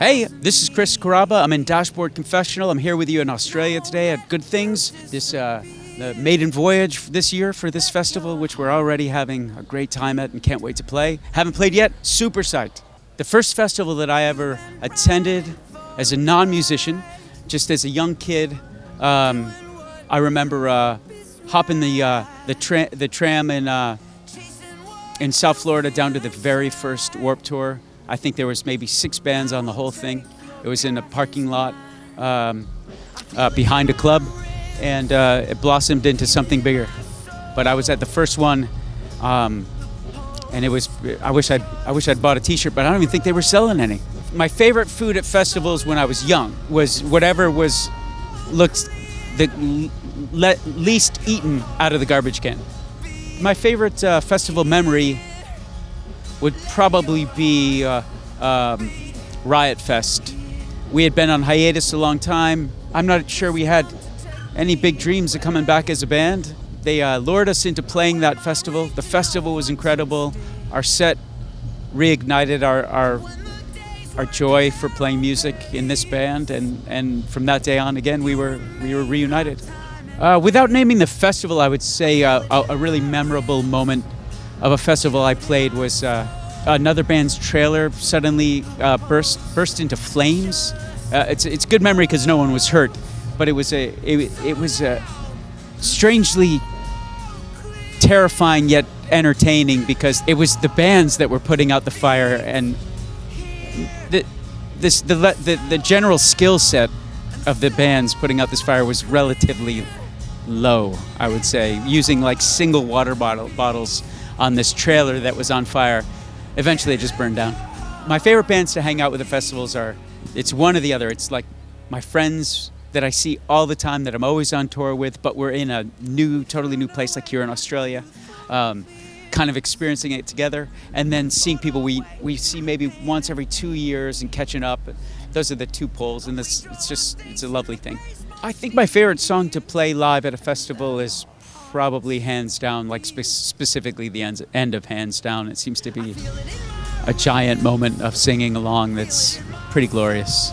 Hey, this is Chris Carrabba. I'm in Dashboard Confessional. I'm here with you in Australia today at Good Things. The maiden voyage this year for this festival, which we're already having a great time at and can't wait to play. Haven't played yet? Super psyched. The first festival that I ever attended as a non-musician, just as a young kid. I remember hopping the tram in South Florida down to the very first Warped Tour. I think there was maybe 6 bands on the whole thing. It was in a parking lot behind a club, and it blossomed into something bigger. But I was at the first one, and it was. I wish I'd bought a T-shirt, but I don't even think they were selling any. My favorite food at festivals when I was young was whatever looked the least eaten out of the garbage can. My favorite festival memory would probably be Riot Fest. We had been on hiatus a long time. I'm not sure we had any big dreams of coming back as a band. They lured us into playing that festival. The festival was incredible. Our set reignited our joy for playing music in this band, and from that day on, again, we were reunited. Without naming the festival, I would say a really memorable moment of a festival I played was another band's trailer suddenly burst into flames. It's good memory because no one was hurt, but it was a strangely terrifying yet entertaining, because it was the bands that were putting out the fire, and the general skill set of the bands putting out this fire was relatively low, I would say, using like single water bottles on this trailer that was on fire. Eventually it just burned down. My favorite bands to hang out with at festivals it's one or the other. It's like my friends that I see all the time that I'm always on tour with, but we're in a totally new place, like here in Australia, kind of experiencing it together, and then seeing people we see maybe once every 2 years and catching up. Those are the two poles, and it's a lovely thing. I think my favorite song to play live at a festival is probably Hands Down, like specifically the end of Hands Down. It seems to be a giant moment of singing along that's pretty glorious.